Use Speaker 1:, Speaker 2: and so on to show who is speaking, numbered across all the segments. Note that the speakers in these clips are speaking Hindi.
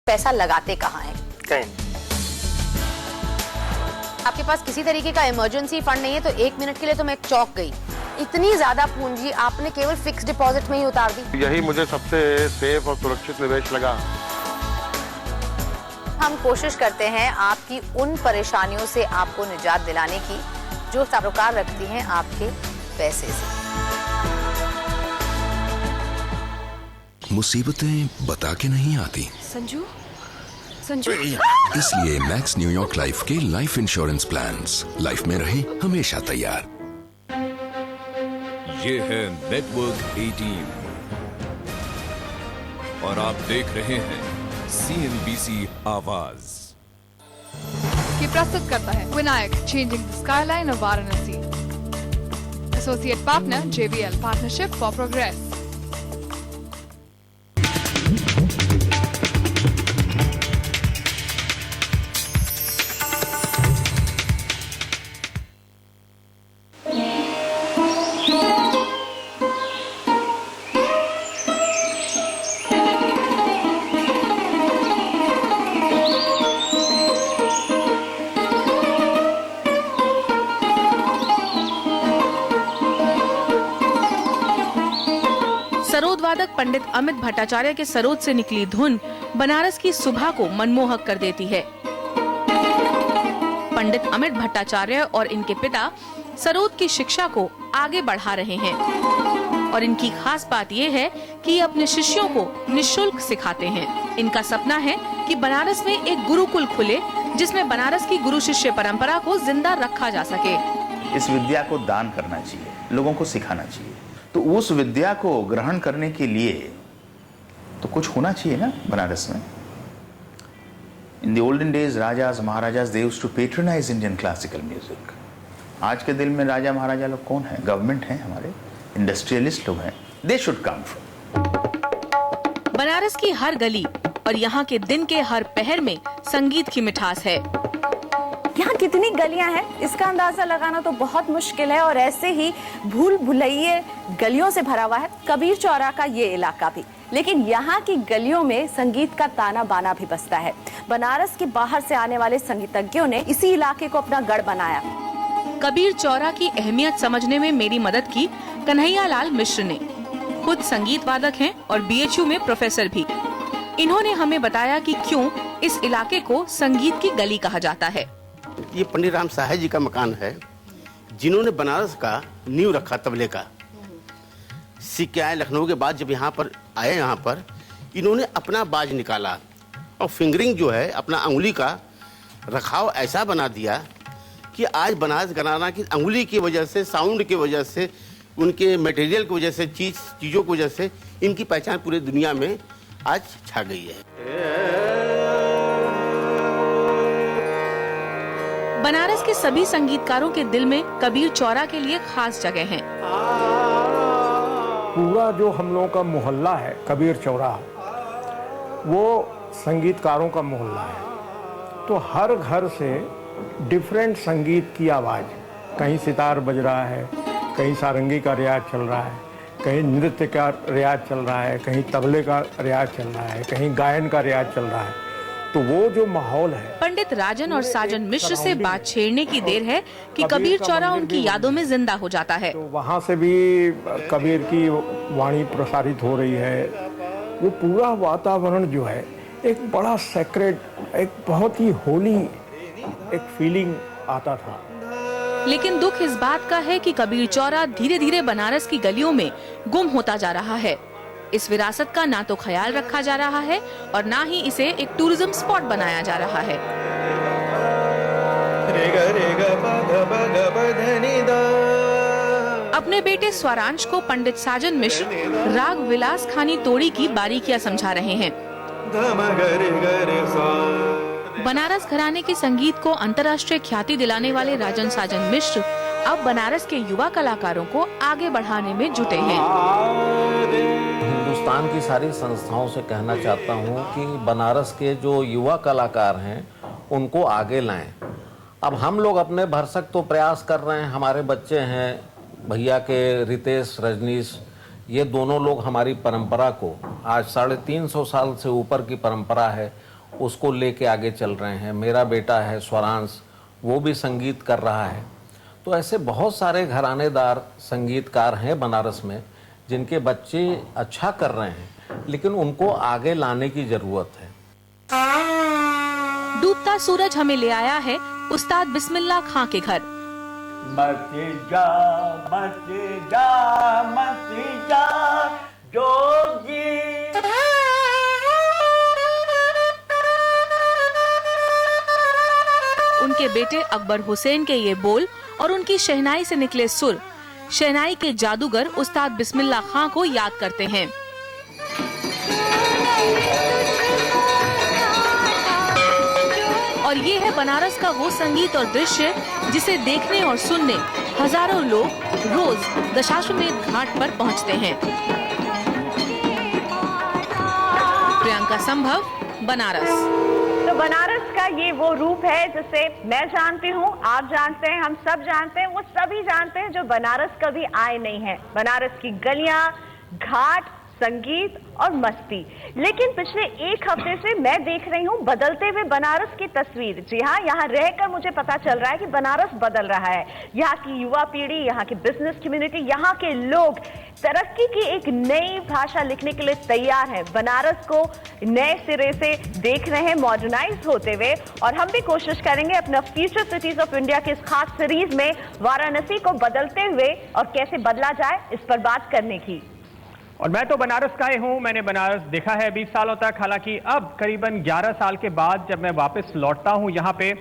Speaker 1: पैसा लगाते कहाँ हैं?
Speaker 2: कहीं।
Speaker 1: आपके पास किसी तरीके का इमरजेंसी फंड नहीं है तो 1 मिनट के लिए तो मैं चौंक गई। इतनी ज्यादा पूंजी आपने केवल फिक्स डिपॉजिट में ही उतार दी।
Speaker 2: यही मुझे सबसे सेफ और सुरक्षित निवेश लगा।
Speaker 1: हम कोशिश करते हैं आपकी उन परेशानियों से आपको निजात दिलाने की जो सरोकार रखती हैं आपके पैसे से।
Speaker 3: मुसीबतें बता के नहीं आती
Speaker 4: संजू, संजू।
Speaker 3: इसलिए मैक्स न्यूयॉर्क लाइफ के लाइफ इंश्योरेंस प्लान्स लाइफ में रहे हमेशा तैयार।
Speaker 5: ये है नेटवर्क 18 और आप देख रहे हैं CNBC आवाज।
Speaker 4: ये प्रस्तुत करता है Vinayak, changing the skyline of Varanasi. Associate partner JVL, partnership for progress.
Speaker 6: Sarod वादक पंडित अमित भट्टाचार्य के सरोद से निकली धुन बनारस की सुबह को मनमोहक कर देती है। पंडित अमित भट्टाचार्य और इनके पिता सरोद की शिक्षा को आगे बढ़ा रहे हैं और इनकी खास बात ये है कि ये अपने शिष्यों को निःशुल्क सिखाते हैं। इनका सपना है कि बनारस में एक गुरुकुल खुले जिसमें बनारस की गुरु शिष्य परंपरा को जिंदा रखा जा सके।
Speaker 7: इस विद्या को दान करना चाहिए, लोगों को सिखाना चाहिए। तो उस विद्या को ग्रहण करने के लिए तो कुछ होना चाहिए ना बनारस में। In the olden days rajas maharajas they used to patronize Indian classical music. आज के दिन में राजा महाराजा लोग कौन है? गवर्नमेंट है, हमारे इंडस्ट्रियलिस्ट लोग हैं। They should come from.
Speaker 6: Banaras की हर गली और यहाँ के दिन के हर पहर में संगीत की मिठास है।
Speaker 8: यहाँ कितनी गलियां हैं इसका अंदाजा लगाना तो बहुत मुश्किल है और ऐसे ही भूल भुलैये गलियों से भरा हुआ है कबीर चौरा का ये इलाका भी। लेकिन यहाँ की गलियों में संगीत का ताना बाना भी बजता है। बनारस के बाहर से आने वाले संगीतज्ञों ने इसी इलाके को अपना गढ़ बनाया।
Speaker 6: कबीर चौरा की अहमियत समझने में मेरी मदद की कन्हैया लाल मिश्र ने। खुद संगीत वादक हैं और BHU में प्रोफेसर भी। इन्होंने हमें बताया कि क्यों इस इलाके को संगीत की गली कहा जाता है।
Speaker 9: ये पंडित राम सहाय जी का मकान है, जिन्होंने बनारस का नींव रखा तबले का। सीख के आए लखनऊ के बाद, जब यहाँ पर आए, यहाँ पर इन्होंने अपना बाज निकाला और फिंगरिंग जो है अपना अंगुली का रखाव ऐसा बना दिया कि आज बनारस घराना की अंगुली की वजह से, साउंड की वजह से, उनके मटेरियल की वजह से, चीज़ों की वजह से इनकी पहचान पूरी दुनिया में आज छा गई है।
Speaker 6: बनारस के सभी संगीतकारों के दिल में कबीर चौरा के लिए खास जगह है।
Speaker 10: पूरा जो हम लोगों का मोहल्ला है कबीर चौरा, वो संगीतकारों का मोहल्ला है। तो हर घर से डिफरेंट संगीत की आवाज़, कहीं सितार बज रहा है, कहीं सारंगी का रियाज चल रहा है, कहीं नृत्य का रियाज चल रहा है, कहीं तबले का रियाज चल रहा है, कहीं गायन का रियाज चल रहा है। तो वो जो माहौल है।
Speaker 6: पंडित राजन और साजन मिश्र से बात छेड़ने की देर है कि कबीर चौरा उनकी यादों में जिंदा हो जाता है।
Speaker 10: तो वहाँ से भी कबीर की वाणी प्रसारित हो रही है। वो पूरा वातावरण जो है एक बड़ा सेक्रेड, एक बहुत ही होली एक फीलिंग आता था।
Speaker 6: लेकिन दुख इस बात का है कि कबीर चौरा धीरे धीरे बनारस की गलियों में गुम होता जा रहा है। इस विरासत का ना तो ख्याल रखा जा रहा है और ना ही इसे एक टूरिज्म स्पॉट बनाया जा रहा है। अपने बेटे स्वरांश को पंडित साजन मिश्र राग विलास खानी तोड़ी की बारीकियां समझा रहे हैं। बनारस घराने के संगीत को अंतर्राष्ट्रीय ख्याति दिलाने वाले राजन साजन मिश्र अब बनारस के युवा कलाकारों को आगे बढ़ाने में जुटे हैं।
Speaker 11: हिंदुस्तान की सारी संस्थाओं से कहना चाहता हूं कि बनारस के जो युवा कलाकार हैं उनको आगे लाएं। अब हम लोग अपने भरसक तो प्रयास कर रहे हैं। हमारे बच्चे हैं, भैया के रितेश, रजनीश, ये दोनों लोग हमारी परंपरा को, आज 350 साल से ऊपर की परंपरा है, उसको लेके आगे चल रहे हैं। मेरा बेटा है स्वरांश, वो भी संगीत कर रहा है। तो ऐसे बहुत सारे घरानेदार संगीतकार हैं बनारस में जिनके बच्चे अच्छा कर रहे हैं, लेकिन उनको आगे लाने की जरूरत है।
Speaker 6: डूबता सूरज हमें ले आया है उस्ताद बिस्मिल्लाह खां के घर।
Speaker 12: मत जा जोगी।
Speaker 6: उनके बेटे अकबर हुसैन के ये बोल और उनकी शहनाई से निकले सुर शहनाई के जादूगर उस्ताद बिस्मिल्लाह खां को याद करते हैं। और ये है बनारस का वो संगीत और दृश्य जिसे देखने और सुनने हजारों लोग रोज दशाश्वमेध घाट पर पहुंचते हैं। प्रियंका संभव, बनारस।
Speaker 8: तो बनारस का ये वो रूप है जिसे मैं जानती हूँ, आप जानते हैं, हम सब जानते हैं, वो सभी जानते हैं जो बनारस कभी आए नहीं हैं। बनारस की गलियां, घाट, संगीत और मस्ती। लेकिन पिछले एक हफ्ते से मैं देख रही हूँ बदलते हुए बनारस की तस्वीर। जी हाँ, यहाँ रहकर मुझे पता चल रहा है कि बनारस बदल रहा है। यहाँ की युवा पीढ़ी, यहाँ की बिजनेस कम्युनिटी, यहाँ के लोग तरक्की की एक नई भाषा लिखने के लिए तैयार हैं। बनारस को नए सिरे से देख रहे हैं मॉडर्नाइज होते हुए, और हम भी कोशिश करेंगे अपना फ्यूचर सिटीज ऑफ इंडिया के इस खास सीरीज में वाराणसी को बदलते हुए और कैसे बदला जाए इस पर बात करने की।
Speaker 10: और मैं तो बनारस का ही हूँ, मैंने बनारस देखा है 20 सालों तक। हालांकि अब करीबन 11 साल के बाद जब मैं वापस लौटता हूँ यहाँ पे,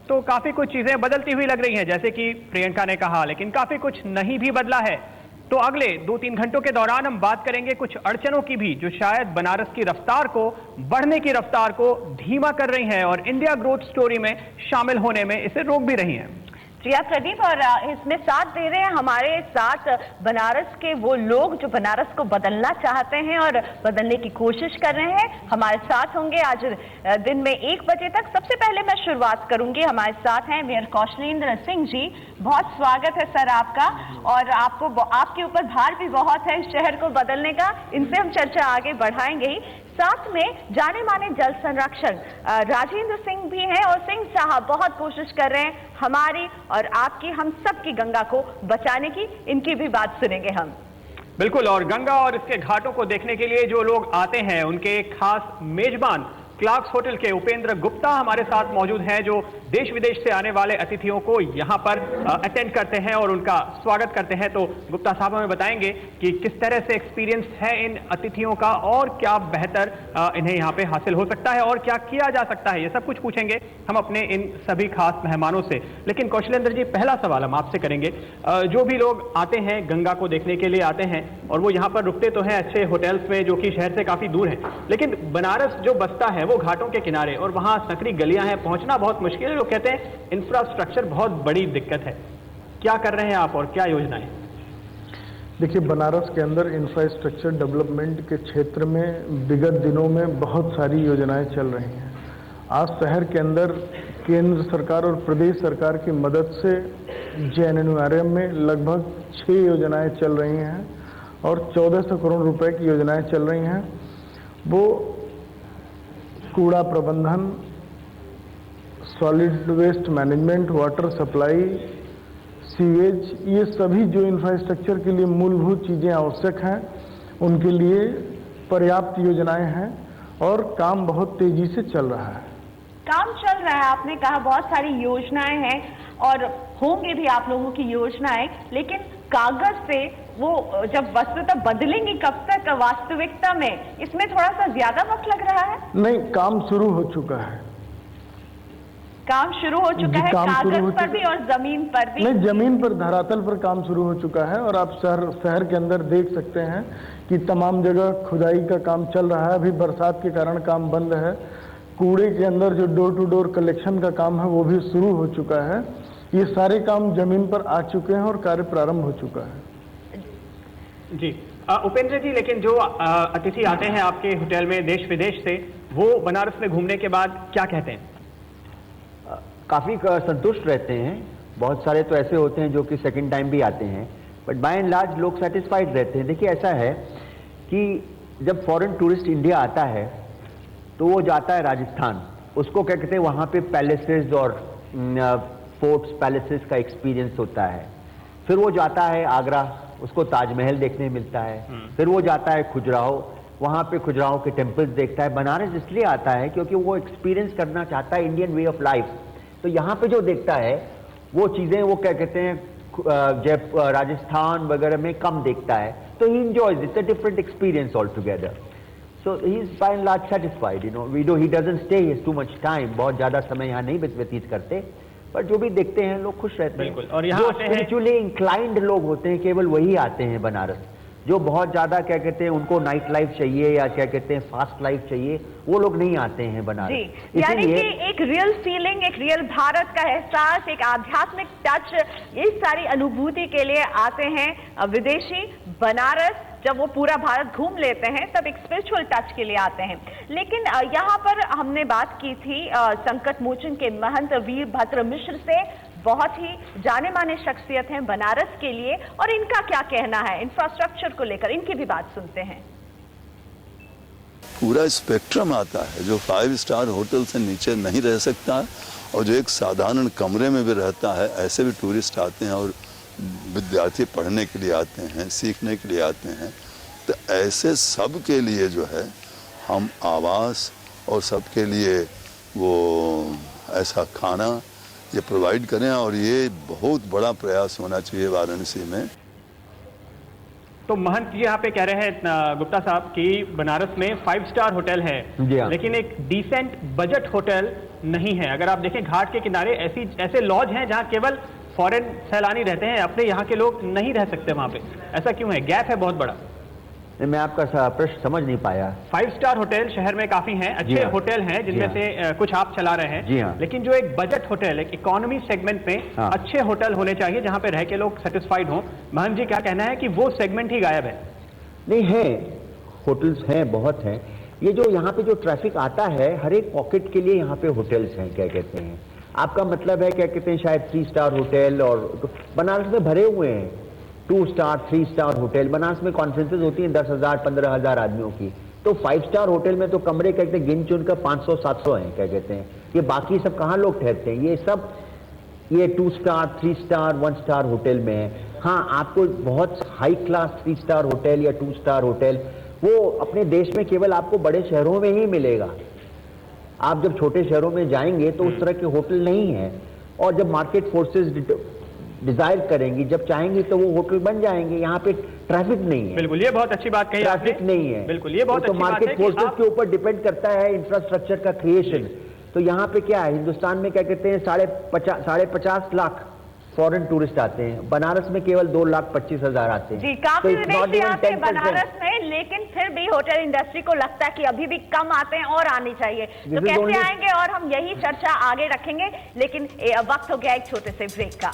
Speaker 10: तो काफ़ी कुछ चीज़ें बदलती हुई लग रही हैं, जैसे कि प्रियंका ने कहा, लेकिन काफ़ी कुछ नहीं भी बदला है। तो अगले 2-3 घंटों के दौरान हम बात करेंगे कुछ अड़चनों की भी, जो शायद बनारस की रफ्तार को, बढ़ने की रफ्तार को धीमा कर रही हैं और इंडिया ग्रोथ स्टोरी में शामिल होने में इसे रोक भी रही हैं।
Speaker 8: जिया प्रदीप, और इसमें साथ दे रहे हैं हमारे साथ बनारस के वो लोग जो बनारस को बदलना चाहते हैं और बदलने की कोशिश कर रहे हैं। हमारे साथ होंगे आज दिन में 1 बजे तक। सबसे पहले मैं शुरुआत करूंगी, हमारे साथ हैं मेयर कौशलेंद्र सिंह जी। बहुत स्वागत है सर आपका, और आपके ऊपर भार भी बहुत है इस शहर को बदलने का। इनसे हम चर्चा आगे बढ़ाएंगे ही। साथ में जाने माने जल संरक्षण राजेंद्र सिंह भी हैं, और सिंह साहब बहुत कोशिश कर रहे हैं हमारी और आपकी, हम सब की गंगा को बचाने की। इनकी भी बात सुनेंगे हम।
Speaker 10: बिल्कुल, और गंगा और इसके घाटों को देखने के लिए जो लोग आते हैं उनके एक खास मेजबान क्लार्क्स होटल के उपेंद्र गुप्ता हमारे साथ मौजूद हैं, जो देश विदेश से आने वाले अतिथियों को यहाँ पर अटेंड करते हैं और उनका स्वागत करते हैं। तो गुप्ता साहब हमें बताएंगे कि किस तरह से एक्सपीरियंस है इन अतिथियों का और क्या बेहतर इन्हें यहाँ पे हासिल हो सकता है और क्या किया जा सकता है, ये सब कुछ पूछेंगे हम अपने इन सभी खास मेहमानों से। लेकिन कौशलेंद्र जी, पहला सवाल हम आपसे करेंगे। जो भी लोग आते हैं गंगा को देखने के लिए आते हैं, और वो यहाँ पर रुकते तो हैं अच्छे होटल्स में जो कि शहर से काफी दूर है, लेकिन बनारस जो बसता है वो घाटों के किनारे, और वहाँ सकरी गलियां हैं, पहुंचना बहुत मुश्किल है। लोग कहते हैं इंफ्रास्ट्रक्चर बहुत बड़ी दिक्कत है। क्या कर रहे हैं आप और क्या योजनाएं?
Speaker 13: देखिए, बनारस के अंदर इंफ्रास्ट्रक्चर डेवलपमेंट के क्षेत्र में विगत दिनों में बहुत सारी योजनाएं चल रही हैं। आज शहर के अंदर केंद्र सरकार और प्रदेश सरकार की मदद से JNNURM में लगभग 6 योजनाएं चल रही हैं और 1400 करोड़ रुपए की योजनाएं चल रही हैं। वो कूड़ा प्रबंधन, solid waste management, water supply, sewage, ये सभी जो इंफ्रास्ट्रक्चर के लिए मूलभूत चीज़ें आवश्यक हैं उनके लिए पर्याप्त योजनाएं हैं और काम बहुत तेजी से चल रहा है।
Speaker 8: काम चल रहा है, आपने कहा बहुत सारी योजनाएं हैं और होंगे भी आप लोगों की योजनाएं, लेकिन कागज से वो जब वस्तुतः बदलेंगी कब तक वास्तविकता में, इसमें थोड़ा सा ज्यादा वक्त लग रहा है?
Speaker 13: नहीं, काम शुरू हो चुका है।
Speaker 8: काम शुरू हो चुका है, कागज पर भी और जमीन पर भी?
Speaker 13: नहीं, जमीन पर, धरातल पर काम शुरू हो चुका है। और आप शहर के अंदर देख सकते हैं कि तमाम जगह खुदाई का काम चल रहा है। अभी बरसात के कारण काम बंद है। कूड़े के अंदर जो डोर टू डोर कलेक्शन का काम है वो भी शुरू हो चुका है। ये सारे काम जमीन पर आ चुके हैं और कार्य प्रारंभ हो चुका है।
Speaker 10: जी उपेंद्र जी, लेकिन जो अतिथि आते हैं आपके होटल में देश विदेश से, वो बनारस में घूमने के बाद क्या कहते हैं?
Speaker 12: काफ़ी संतुष्ट रहते हैं। बहुत सारे तो ऐसे होते हैं जो कि सेकंड टाइम भी आते हैं, बट बाय एंड लार्ज लोग सेटिस्फाइड रहते हैं। देखिए, ऐसा है कि जब फॉरेन टूरिस्ट इंडिया आता है तो वो जाता है राजस्थान, उसको क्या कहते हैं वहाँ पे पैलेसेस और फोर्ट्स पैलेसेस का एक्सपीरियंस होता है। फिर वो जाता है आगरा, उसको ताजमहल देखने मिलता है। फिर वो जाता है खजुराहो, वहाँ पे खजुराहो के टेम्पल्स देखता है। बनारस इसलिए आता है क्योंकि वो एक्सपीरियंस करना चाहता है इंडियन वे ऑफ लाइफ। तो यहाँ पे जो देखता है वो चीज़ें वो क्या कहते हैं राजस्थान वगैरह में कम देखता है, तो ही enjoys it's a different experience altogether. So he's by and large satisfied, you know. He doesn't stay here too much time, बहुत ज़्यादा समय यहाँ नहीं व्यतीत करते, पर जो भी देखते हैं लोग खुश रहते हैं।
Speaker 14: बिल्कुल। और यहाँ
Speaker 12: स्पिरिचुअली इंक्लाइंड लोग होते हैं केवल वही आते हैं बनारस। जो बहुत ज़्यादा क्या कहते हैं उनको नाइट लाइफ चाहिए या क्या कहते हैं फास्ट लाइफ चाहिए, वो लोग नहीं आते हैं बनारस।
Speaker 8: जी, यानी कि एक रियल फीलिंग, एक रियल भारत का एहसास, एक आध्यात्मिक टच, इस सारी अनुभूति के लिए आते हैं विदेशी। बनारस जब वो पूरा भारत घूम लेते हैं तब एक स्पिरिचुअल टच के लिए आते हैं। लेकिन यहाँ पर हमने बात की थी संकट मोचन के महंत वीरभद्र मिश्र से, बहुत ही जाने माने शख्सियत हैं बनारस के लिए, और इनका क्या कहना है इंफ्रास्ट्रक्चर को लेकर, इनकी भी बात सुनते हैं।
Speaker 15: पूरा स्पेक्ट्रम आता है, जो 5 स्टार होटल से नीचे नहीं रह सकता और जो एक साधारण कमरे में भी रहता है, ऐसे भी टूरिस्ट आते हैं और विद्यार्थी पढ़ने के लिए आते हैं, सीखने के लिए आते हैं। तो ऐसे सब के लिए जो है हम आवास और सबके लिए वो ऐसा खाना ये प्रोवाइड करें, और ये बहुत बड़ा प्रयास होना चाहिए वाराणसी में।
Speaker 14: तो महंत जी यहाँ पे कह रहे हैं गुप्ता साहब कि बनारस में 5 स्टार होटल है, लेकिन एक डिसेंट बजट होटल नहीं है। अगर आप देखें घाट के किनारे ऐसे लॉज हैं जहाँ केवल फॉरेन सैलानी रहते हैं, अपने यहाँ के लोग नहीं रह सकते वहाँ पे। ऐसा क्यों है? गैप है बहुत बड़ा।
Speaker 12: मैं आपका प्रश्न समझ नहीं पाया।
Speaker 14: 5 स्टार होटल शहर में काफी हैं, अच्छे होटल हैं जिनमें से कुछ आप चला रहे हैं।
Speaker 12: जी हाँ।
Speaker 14: लेकिन जो एक बजट होटल, एक इकोनॉमी सेगमेंट में अच्छे होटल होने चाहिए जहाँ पे रह के लोग सेटिस्फाइड हों। महंत जी क्या कहना है कि वो सेगमेंट ही गायब है?
Speaker 12: नहीं है, होटल्स हैं, बहुत हैं। ये जो यहाँ पे जो ट्रैफिक आता है, हर एक पॉकेट के लिए यहाँ पे होटल्स हैं। क्या कहते हैं आपका मतलब है, क्या कहते हैं शायद 3 स्टार होटल, और बनारस में भरे हुए हैं 2 स्टार 3 स्टार होटल। बनारस में कॉन्फ्रेंसेज होती हैं 10,000 15,000 आदमियों की, तो 5 स्टार होटल में तो कमरे कहते हैं गिन चुन कर 500-700 हैं। क्या कहते हैं ये बाकी सब कहाँ लोग ठहरते हैं? ये सब ये 2 स्टार 3 स्टार 1 स्टार होटल में है। हाँ, आपको बहुत हाई क्लास 3 स्टार होटल या 2 स्टार होटल वो अपने देश में केवल आपको बड़े शहरों में ही मिलेगा। आप जब छोटे शहरों में जाएंगे तो उस तरह के होटल नहीं है, और जब मार्केट फोर्सेस डिजायर करेंगी, जब चाहेंगी तो वो होटल बन जाएंगे। यहाँ पे ट्रैफिक नहीं है।
Speaker 14: बिल्कुल, ये बहुत अच्छी बात कही।
Speaker 12: ट्रैफिक नहीं है।
Speaker 14: बिल्कुल, ये बहुत
Speaker 12: तो मार्केट फोर्सेस के ऊपर डिपेंड करता है इंफ्रास्ट्रक्चर का क्रिएशन। तो यहाँ पे क्या है, हिंदुस्तान में क्या कहते हैं 50 लाख फॉरेन टूरिस्ट आते हैं, बनारस में केवल 2,25,000 आते हैं।
Speaker 8: जी, काफी विदेशी आते हैं बनारस में, लेकिन फिर भी होटल इंडस्ट्री को लगता है कि अभी भी कम आते हैं और आनी चाहिए। तो कैसे आएंगे, और हम यही चर्चा आगे रखेंगे। लेकिन वक्त हो गया एक छोटे से ब्रेक का।